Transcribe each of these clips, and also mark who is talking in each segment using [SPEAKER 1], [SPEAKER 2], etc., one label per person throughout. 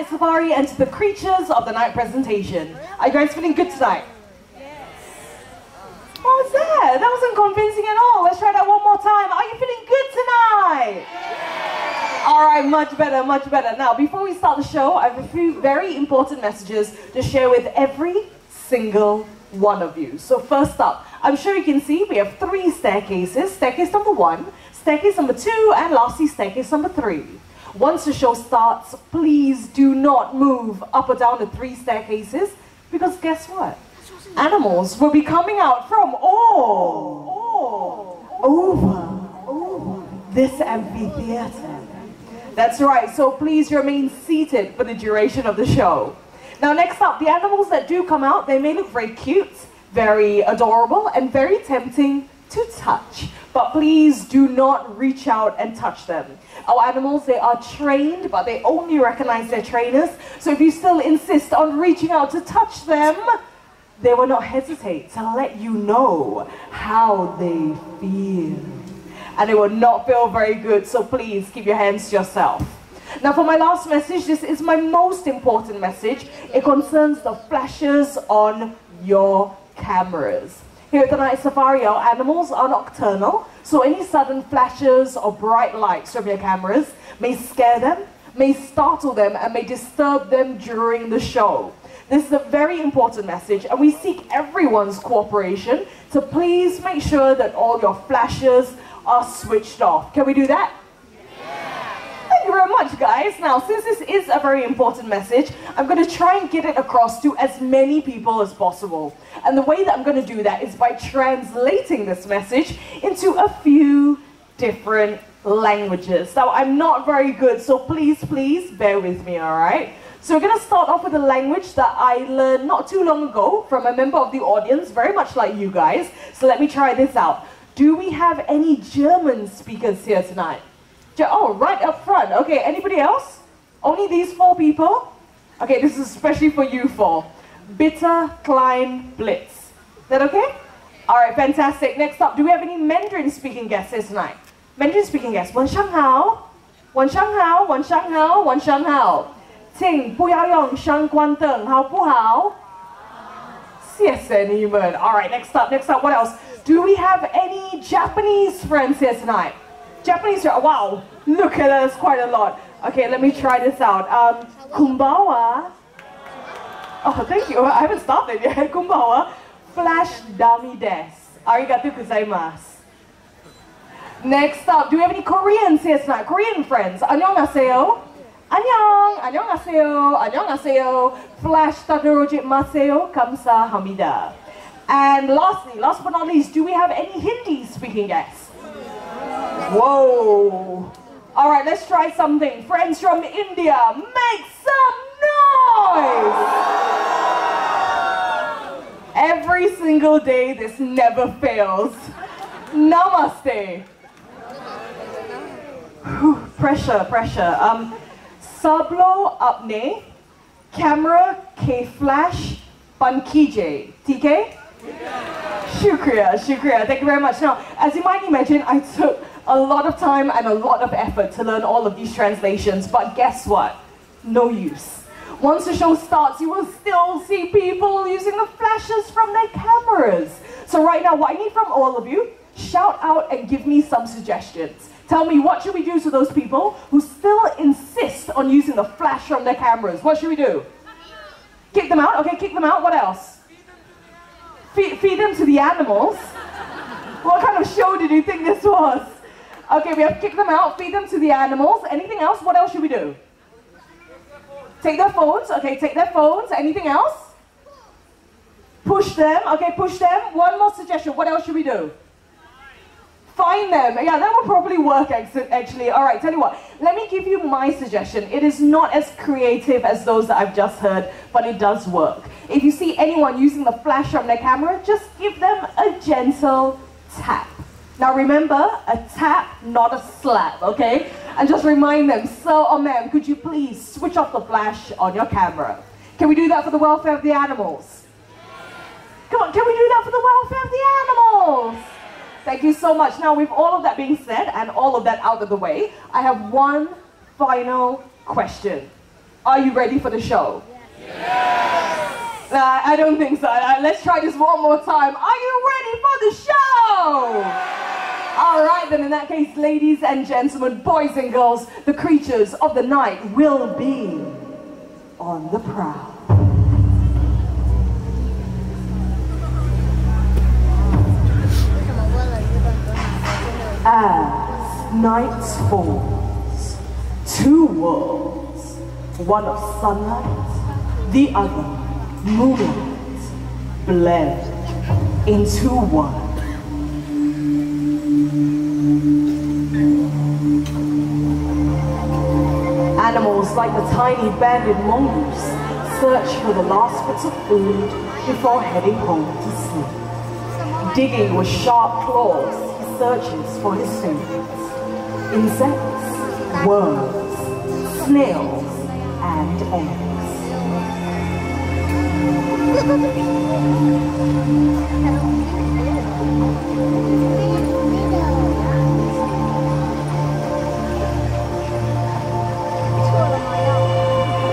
[SPEAKER 1] Safari and to the creatures of the night presentation. Are you guys feeling good tonight? Yes. What was that? That wasn't convincing at all. Let's try that one more time. Are you feeling good tonight? Yes. All right, much better, much better. Now, before we start the show, I have a few very important messages to share with every single one of you. So first up, I'm sure you can see we have 3 staircases. Staircase number 1, staircase number 2, and lastly, staircase number 3. Once the show starts, please do not move up or down the 3 staircases, because guess what? Animals will be coming out from all over this amphitheater. That's right, so please remain seated for the duration of the show. Now next up, the animals that do come out, they may look very cute, very adorable, and very tempting to touch. But please do not reach out and touch them. Our animals, they are trained, but they only recognize their trainers. So if you still insist on reaching out to touch them, they will not hesitate to let you know how they feel. And it will not feel very good, so please keep your hands to yourself. Now for my last message, this is my most important message. It concerns the flashes on your cameras. Here at the Night Safari, our animals are nocturnal, so any sudden flashes or bright lights from your cameras may scare them, may startle them, and may disturb them during the show. This is a very important message, and we seek everyone's cooperation to please make sure that all your flashes are switched off. Can we do that? Thank you very much, guys. Now, since this is a very important message, I'm going to try and get it across to as many people as possible. And the way that I'm going to do that is by translating this message into a few different languages. Now, I'm not very good, so please bear with me, all right? So we're going to start off with a language that I learned not too long ago from a member of the audience, very much like you guys. So let me try this out. Do we have any German speakers here tonight? Oh, right up front. Okay, anybody else? Only these 4 people? Okay, this is especially for you 4. Bitte, klein, blitz. Is that okay? All right, fantastic. Next up, do we have any Mandarin speaking guests here tonight? Mandarin speaking guests. 晚上好，晚上好，晚上好，晚上好。请不要用声关灯，好不好？谢谢你们。All right, next up, what else? Do we have any Japanese friends here tonight? Japanese, wow, look at us, quite a lot. Okay, let me try this out. Kumbawa. Oh, thank you. I haven't started yet. Kumbawa. Flash dummy desu. Arigatou gozaimasu. Next up, do we have any Koreans here tonight? Korean friends. 안녕하세요. 안녕. 안녕하세요. 안녕하세요. Flash tadarojit maseo. 감사합니다. And lastly, last but not least, do we have any Hindi speaking guests? Whoa! All right, let's try something. Friends from India, make some noise! Every single day, this never fails. Namaste. Whew, pressure. Sablo apne, camera ke flash pan kije. TK? Shukriya, shukriya. Thank you very much. Now, as you might imagine, I took a lot of time and a lot of effort to learn all of these translations, but guess what? No use. Once the show starts, you will still see people using the flashes from their cameras. So right now, what I need from all of you, shout out and give me some suggestions. Tell me, what should we do to those people who still insist on using the flash from their cameras? What should we do? Kick them out? Okay, kick them out. What else? Feed them to the animals? What kind of show did you think this was? Okay, we have kicked them out, feed them to the animals. Anything else? What else should we do? Take their phones. Okay, take their phones. Anything else? Push them. Okay, push them. One more suggestion. What else should we do? Find them. Yeah, that will probably work actually. All right, tell you what. Let me give you my suggestion. It is not as creative as those that I've just heard, but it does work. If you see anyone using the flash from their camera, just give them a gentle tap. Now remember, a tap, not a slap, okay? And just remind them, sir or ma'am, could you please switch off the flash on your camera? Can we do that for the welfare of the animals? Come on, can we do that for the welfare of the animals? Thank you so much. Now, with all of that being said and all of that out of the way, I have one final question. Are you ready for the show? Yes! I don't think so. Let's try this one more time. Are you ready for the show? Yes! All right, then in that case, ladies and gentlemen, boys and girls, the creatures of the night will be on the prowl. As night falls, two worlds, one of sunlight, the other moonlight, blend into one. Animals like the tiny banded mongoose search for the last bits of food before heading home to sleep. Digging with sharp claws, searches for his favorites: insects, worms, snails, and eggs.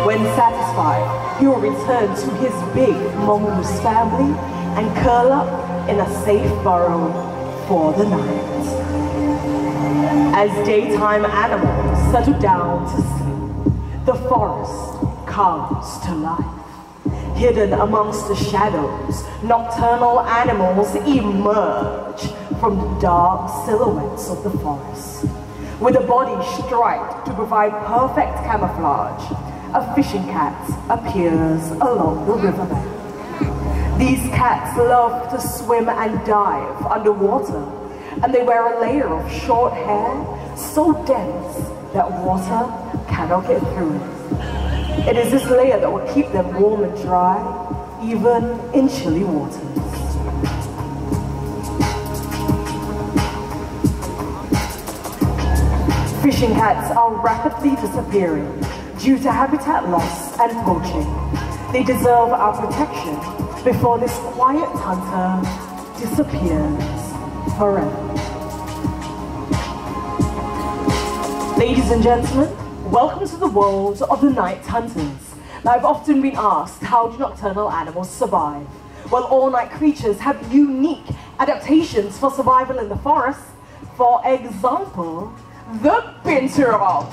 [SPEAKER 1] When satisfied, he will return to his big mongoose family and curl up in a safe burrow for the night. As daytime animals settle down to sleep, the forest comes to life. Hidden amongst the shadows, nocturnal animals emerge from the dark silhouettes of the forest. With a body striped to provide perfect camouflage, a fishing cat appears along the riverbank. These cats love to swim and dive underwater, and they wear a layer of short hair so dense that water cannot get through it. It is this layer that will keep them warm and dry, even in chilly waters. Fishing cats are rapidly disappearing due to habitat loss and poaching. They deserve our protection before this quiet hunter disappears forever. Ladies and gentlemen, welcome to the world of the night hunters. Now, I've often been asked, how do nocturnal animals survive? Well, all-night creatures have unique adaptations for survival in the forest. For example, the binturong.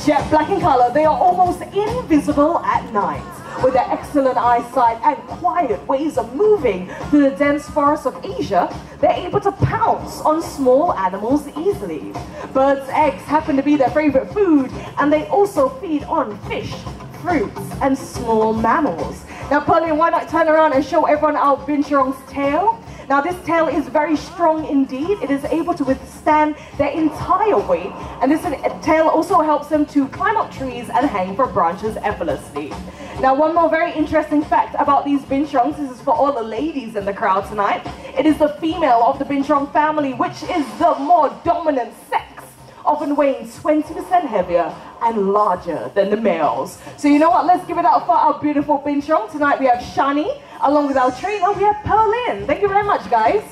[SPEAKER 1] Jet black in color, they are almost invisible at night. With their excellent eyesight and quiet ways of moving through the dense forests of Asia, they're able to pounce on small animals easily. Birds' eggs happen to be their favorite food, and they also feed on fish, fruits, and small mammals. Now, Pearline, why not turn around and show everyone our binturong's tail? Now, this tail is very strong indeed. It is able to withstand their entire weight, and this tail also helps them to climb up trees and hang from branches effortlessly. Now, one more very interesting fact about these binturongs, this is for all the ladies in the crowd tonight. It is the female of the binturong family, which is the more dominant sex, often weighing 20% heavier and larger than the males. So you know what, let's give it up for our beautiful binturong. Tonight we have Shani, Along with our trainer, we have Pearlin. Thank you very much, guys.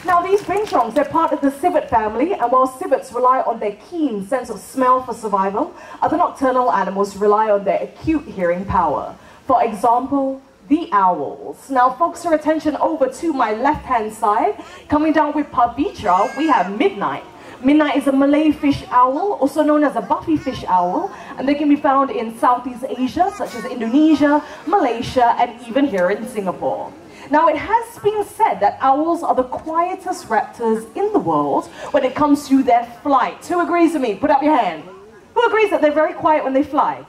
[SPEAKER 1] Now, these bingshangs, they're part of the civet family, and while civets rely on their keen sense of smell for survival, other nocturnal animals rely on their acute hearing power. For example, the owls. Now, focus your attention over to my left-hand side. Coming down with Pavitra, we have Midnight. Midnight is a Malay fish owl, also known as a buffy fish owl, and they can be found in Southeast Asia, such as Indonesia, Malaysia, and even here in Singapore. Now, it has been said that owls are the quietest raptors in the world when it comes to their flight. Who agrees with me? Put up your hand. Who agrees that they're very quiet when they fly?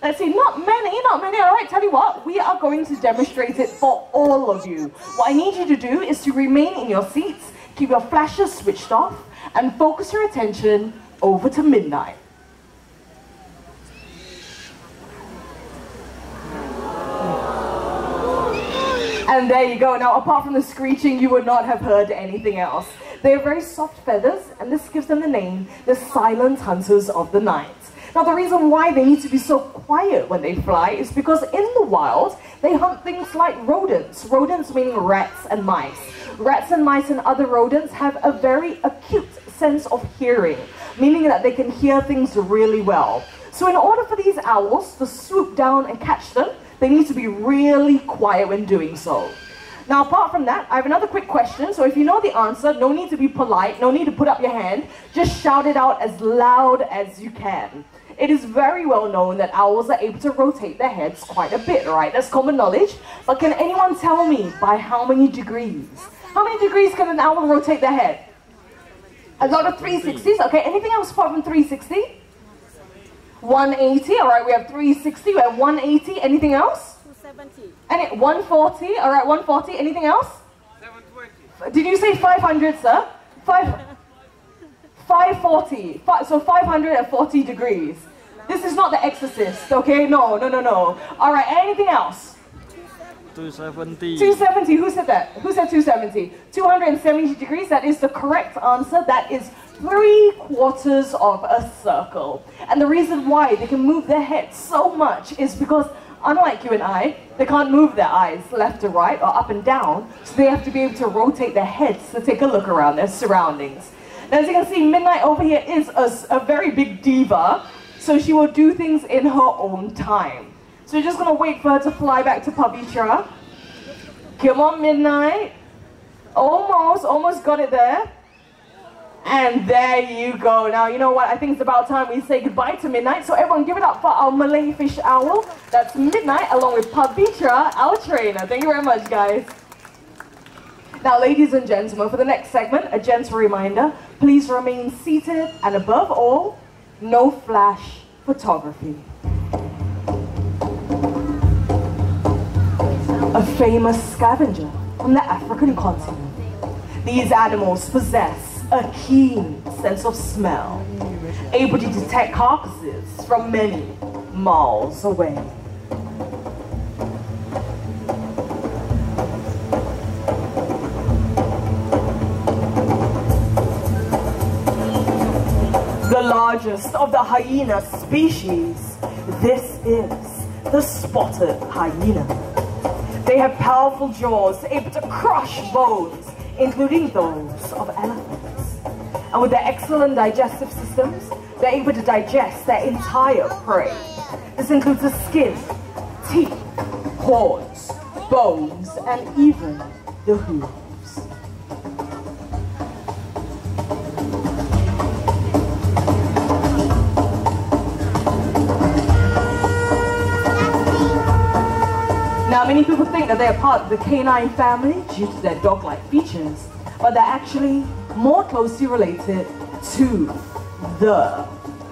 [SPEAKER 1] Let's see, not many, all right, tell you what, we are going to demonstrate it for all of you. What I need you to do is to remain in your seats, keep your flashes switched off, and focus your attention over to Midnight. And there you go. Now, apart from the screeching, you would not have heard anything else. They have very soft feathers, and this gives them the name, the silent hunters of the night. Now, the reason why they need to be so quiet when they fly is because in the wild, they hunt things like rodents. Rodents meaning rats and mice. Rats and mice and other rodents have a very acute sense of hearing, meaning that they can hear things really well. So in order for these owls to swoop down and catch them, they need to be really quiet when doing so. Now, apart from that, I have another quick question. So if you know the answer, no need to be polite, no need to put up your hand. Just shout it out as loud as you can. It is very well known that owls are able to rotate their heads quite a bit, right? That's common knowledge. But can anyone tell me by how many degrees? How many degrees can an owl rotate their head? A lot of 360s. Okay, anything else apart from 360? 180, all right, we have 360, we have 180, anything else? 270. And 140, all right, 140, anything else? 720. Did you say 500, sir? 540, so 540 degrees. This is not The Exorcist, okay? No. All right, anything else? 270. 270, who said that? Who said 270? 270 degrees, that is the correct answer. That is 3/4 of a circle. And the reason why they can move their heads so much is because, unlike you and I, they can't move their eyes left to right or up and down, so they have to be able to rotate their heads to take a look around their surroundings. Now, as you can see, Midnight over here is a very big diva, so she will do things in her own time. So we're just going to wait for her to fly back to Pavitra. Come on, Midnight. Almost got it there. And there you go. Now, you know what? I think it's about time we say goodbye to Midnight. So everyone give it up for our Malay fish owl. That's Midnight along with Pavitra, our trainer. Thank you very much, guys. Now, ladies and gentlemen, for the next segment, a gentle reminder, please remain seated, and above all, no flash photography. A famous scavenger from the African continent. These animals possess a keen sense of smell, able to detect carcasses from many miles away. The largest of the hyena species, this is the spotted hyena. They have powerful jaws able to crush bones, including those of elephants. And with their excellent digestive systems, they're able to digest their entire prey. This includes the skin, teeth, horns, bones, and even the hooves. Now, many people think that they are part of the canine family due to their dog-like features, but they're actually more closely related to the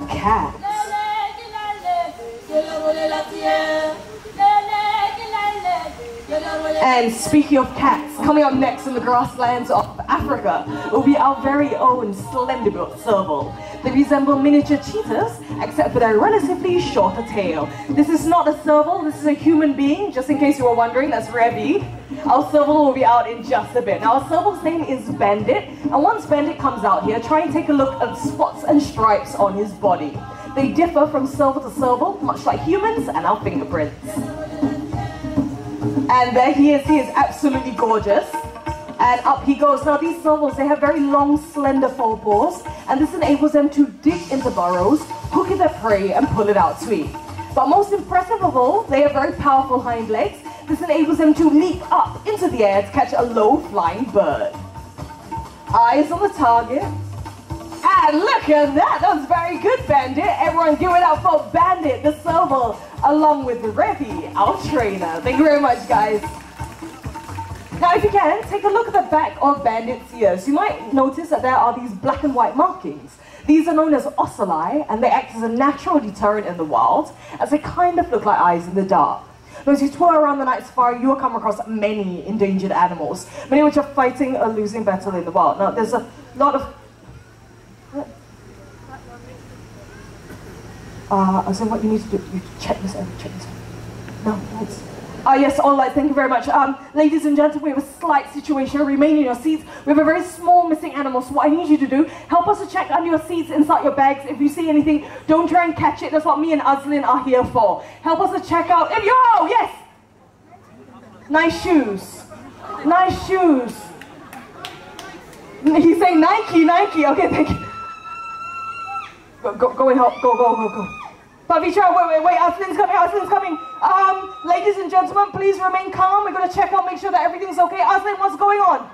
[SPEAKER 1] cats. And speaking of cats, coming up next in the grasslands of Africa will be our very own slender-built serval. They resemble miniature cheetahs, except for their relatively shorter tail. This is not a serval, this is a human being, just in case you were wondering, that's Revy. Our serval will be out in just a bit. Now, our serval's name is Bandit, and once Bandit comes out here, try and take a look at spots and stripes on his body. They differ from serval to serval, much like humans and our fingerprints. And there he is absolutely gorgeous. And up he goes. Now these servals, they have very long, slender forepaws, and this enables them to dig into burrows, hook in their prey, and pull it out to eat. But most impressive of all, they have very powerful hind legs. This enables them to leap up into the air to catch a low-flying bird. Eyes on the target. And look at that! That was very good, Bandit. Everyone give it up for Bandit, the serval, along with Revy, our trainer. Thank you very much, guys. Now, if you can, take a look at the back of Bandit's ears. You might notice that there are these black and white markings. These are known as ocelli, and they act as a natural deterrent in the wild, as they kind of look like eyes in the dark. Now, as you tour around the night safari, you will come across many endangered animals, many which are fighting a losing battle in the wild. Now, there's a lot of... so what you need to do, you check this out, No, it's... yes, all right, thank you very much. Ladies and gentlemen, we have a slight situation. Remain in your seats. We have a very small missing animal, so what I need you to do, help us to check under your seats, inside your bags. If you see anything, don't try and catch it. That's what me and Aslin are here for. Help us to check out. Oh, yes! Nice shoes. Nice shoes. He's saying Nike, Nike. Okay, thank you. Go and help. Go. Pavitra, wait, Aslin's coming. Ladies and gentlemen, please remain calm. We're going to check out, make sure that everything's okay. Aslin, what's going on?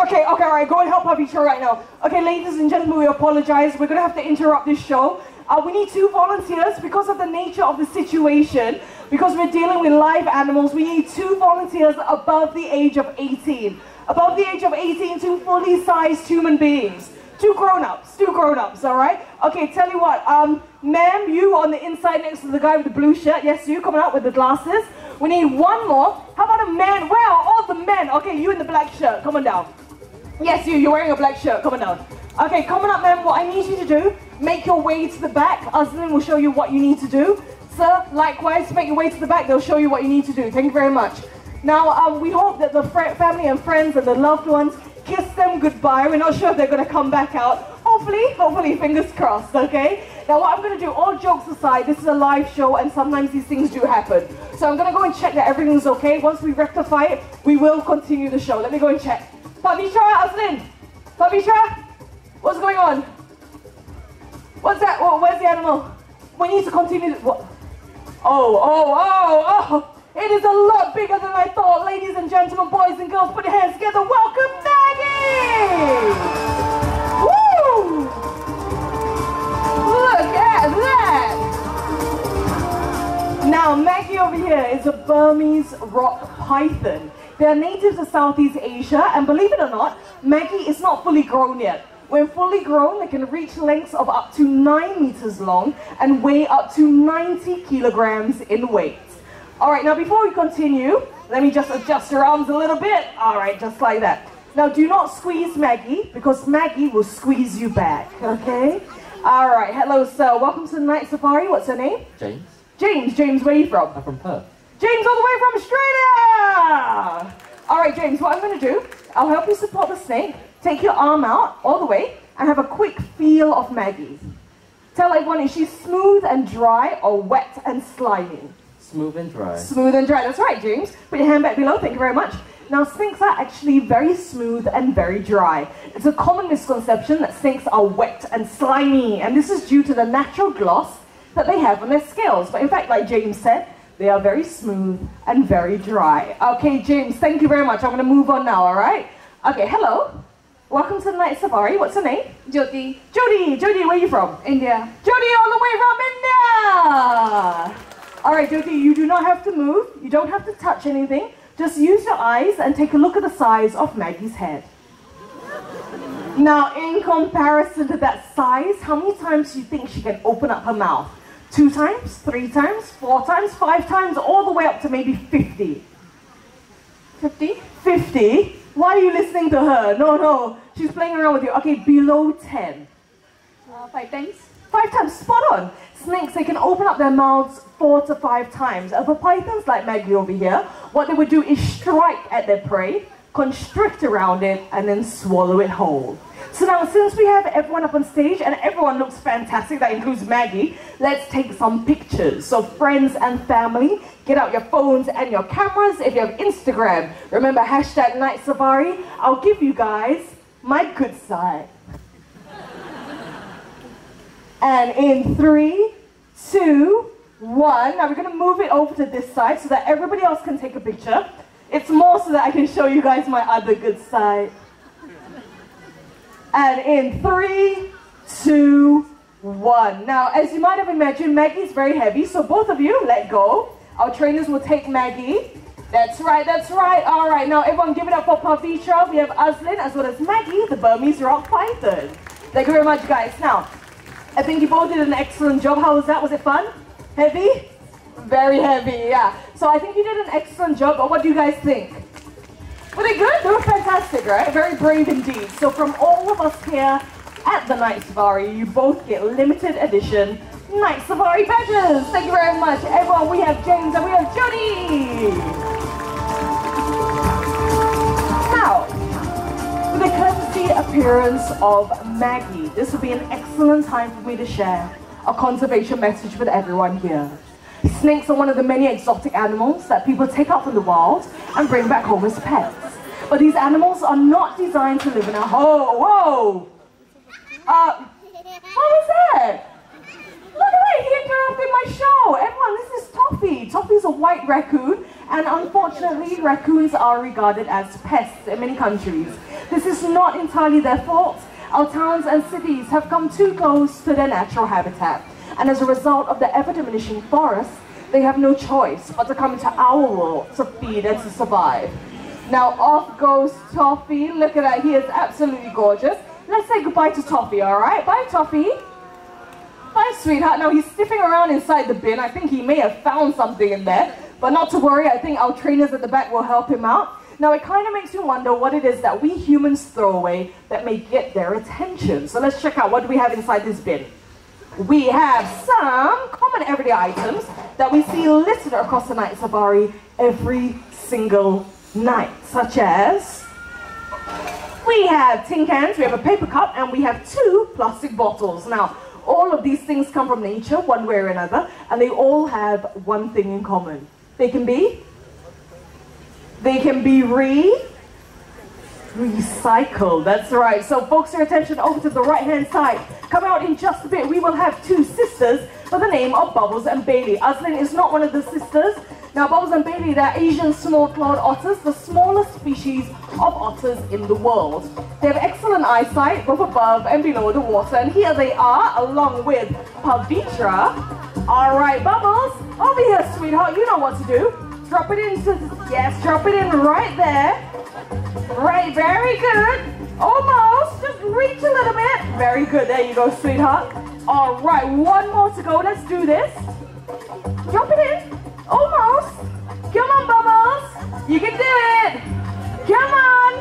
[SPEAKER 1] Okay, all right, go and help Pavitra right now. Okay, ladies and gentlemen, we apologize. We're going to have to interrupt this show. We need 2 volunteers because of the nature of the situation. Because we're dealing with live animals, we need 2 volunteers above the age of 18. Above the age of 18, 2 fully sized human beings. 2 grown-ups, all right? Okay, tell you what, ma'am, you on the inside next to the guy with the blue shirt. Yes, you coming out with the glasses. We need 1 more. How about a man? Wow, all the men. Okay, you in the black shirt, come on down. Yes, you're wearing a black shirt, come on down. Okay, come on up, ma'am. What I need you to do, make your way to the back. Aslin will show you what you need to do. Sir, likewise, make your way to the back. They'll show you what you need to do. Thank you very much. Now, we hope that the family and friends and the loved ones kiss them goodbye. We're not sure if they're going to come back out. Hopefully, fingers crossed, okay? Now what I'm going to do, all jokes aside, this is a live show and sometimes these things do happen. So I'm going to go and check that everything's okay. Once we rectify it, we will continue the show. Let me go and check. Pavitra, Aslin! Pavitra? What's going on? What's that? Oh, where's the animal? We need to continue. What? Oh. It is a lot bigger than I thought. Ladies and gentlemen, boys and girls, put your hands together. Welcome, Maggie! Woo! Look at that! Now, Maggie over here is a Burmese rock python. They are native to Southeast Asia, and believe it or not, Maggie is not fully grown yet. When fully grown, they can reach lengths of up to 9 meters long and weigh up to 90 kilograms in weight. All right, now before we continue, let me just adjust your arms a little bit. All right, just like that. Now do not squeeze Maggie, because Maggie will squeeze you back, okay? All right, hello sir, welcome to the night safari. What's your name?
[SPEAKER 2] James.
[SPEAKER 1] James, where are you from?
[SPEAKER 2] I'm from Perth.
[SPEAKER 1] James, all the way from Australia! All right, James, what I'm gonna do, I'll help you support the snake. Take your arm out all the way and have a quick feel of Maggie. Tell everyone, is she smooth and dry or wet and slimy?
[SPEAKER 2] Smooth and dry. Smooth
[SPEAKER 1] and dry, that's right, James. Put your hand back below, thank you very much. Now, snakes are actually very smooth and very dry. It's a common misconception that snakes are wet and slimy, and this is due to the natural gloss that they have on their scales. But in fact, like James said, they are very smooth and very dry. Okay, James, thank you very much. I'm gonna move on now, all right? Okay, hello. Welcome to the night safari. What's your name?
[SPEAKER 3] Jyoti.
[SPEAKER 1] Jyoti, where are you from?
[SPEAKER 3] India.
[SPEAKER 1] Jyoti, all the way from India! All right, Jyoti, you do not have to move. You don't have to touch anything. Just use your eyes and take a look at the size of Maggie's head. Now, in comparison to that size, how many times do you think she can open up her mouth? 2 times, 3 times, 4 times, 5 times, all the way up to maybe 50.
[SPEAKER 3] 50?
[SPEAKER 1] 50? Why are you listening to her? No, she's playing around with you. Okay, below 10.
[SPEAKER 3] 5 times?
[SPEAKER 1] 5 times, spot on. Snakes, they can open up their mouths 4 to 5 times. For pythons like Maggie over here, what they would do is strike at their prey, constrict around it, and then swallow it whole. So now, since we have everyone up on stage and everyone looks fantastic, that includes Maggie, let's take some pictures. So friends and family, get out your phones and your cameras. If you have Instagram, remember hashtag Night Safari. I'll give you guys my good side. And in 3, 2, 1, now we're going to move it over to this side so that everybody else can take a picture. It's more so that I can show you guys my other good side. And in 3, 2, 1. Now, as you might have imagined, Maggie's very heavy, so both of you, let go. Our trainers will take Maggie. That's right, that's right. All right, now everyone give it up for Pavitra. We have Aslin as well as Maggie, the Burmese rock python. Thank you very much, guys. Now, I think you both did an excellent job. How was that? Was it fun? Heavy? Very heavy, yeah. So I think you did an excellent job, but what do you guys think? Were they good? They were fantastic, right? Very brave indeed. So from all of us here at the Night Safari, you both get limited edition Night Safari badges. Thank you very much. Everyone, we have James and we have Jody. Now, with the courtesy appearance of Maggie, this would be an excellent time for me to share a conservation message with everyone here. Snakes are one of the many exotic animals that people take out from the wild and bring back home as pets. But these animals are not designed to live in a hole. Whoa! What was that? Look at that, he interrupted my show. Everyone, this is Toffee. Toffee's a white raccoon, and unfortunately, raccoons are regarded as pests in many countries. This is not entirely their fault. Our towns and cities have come too close to their natural habitat. And as a result of the ever-diminishing forests, they have no choice but to come into our world to feed and to survive. Now off goes Toffee. Look at that, he is absolutely gorgeous. Let's say goodbye to Toffee, all right? Bye, Toffee. Bye, sweetheart. Now he's sniffing around inside the bin. I think he may have found something in there, but not to worry. I think our trainers at the back will help him out. Now it kind of makes you wonder what it is that we humans throw away that may get their attention. So let's check out what do we have inside this bin. We have some common everyday items that we see littered across the Night Safari every single night, such as we have tin cans, we have a paper cup, and we have 2 plastic bottles. Now, all of these things come from nature, one way or another, and they all have one thing in common. They can be recycled. That's right. So focus your attention over to the right-hand side. Coming out in just a bit, we will have 2 sisters by the name of Bubbles and Bailey. Aslin is not one of the sisters. Now, Bubbles and Bailey, they're Asian small-clawed otters, the smallest species of otters in the world. They have excellent eyesight, both above and below the water. And here they are, along with Pavitra. All right, Bubbles, over here, sweetheart. You know what to do. Drop it in. Yes, drop it in right there. Right, very good. Almost. Just reach a little bit. Very good. There you go, sweetheart. All right, one more to go. Let's do this. Drop it in. Almost. Come on, Bubbles. You can do it. Come on.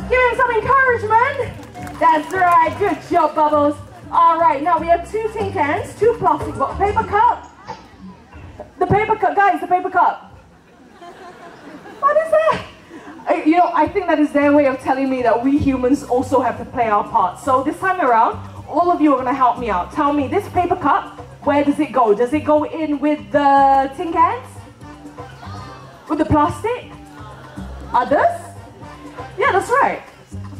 [SPEAKER 1] Give him some encouragement. That's right. Good job, Bubbles. All right, now we have 2 tin cans, 2 plastic bottles, paper cup. The paper cup, guys, the paper cup. What is that? You know, I think that is their way of telling me that we humans also have to play our part. So this time around, all of you are going to help me out. Tell me, this paper cup, where does it go? Does it go in with the tin cans? With the plastic? Others? Yeah, that's right.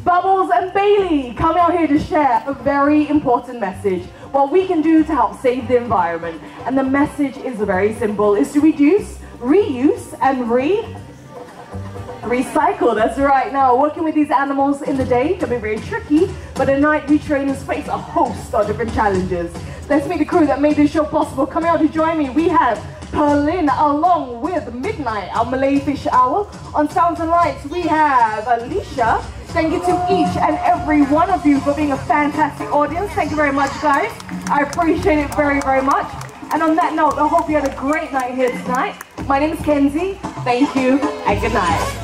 [SPEAKER 1] Bubbles and Bailey coming out here to share a very important message. What we can do to help save the environment. And the message is very simple. It's to reduce, reuse, and recycle. That's right. Now, working with these animals in the day can be very tricky, but at night we trainers face a host of different challenges. Let's meet the crew that made this show possible. Coming out to join me, we have Perlin along with Midnight, our Malay fish owl. On Sounds and Lights, we have Alicia. Thank you to each and every one of you for being a fantastic audience. Thank you very much, guys. I appreciate it very, very much. And on that note, I hope you had a great night here tonight. My name is Kenzie. Thank you and good night.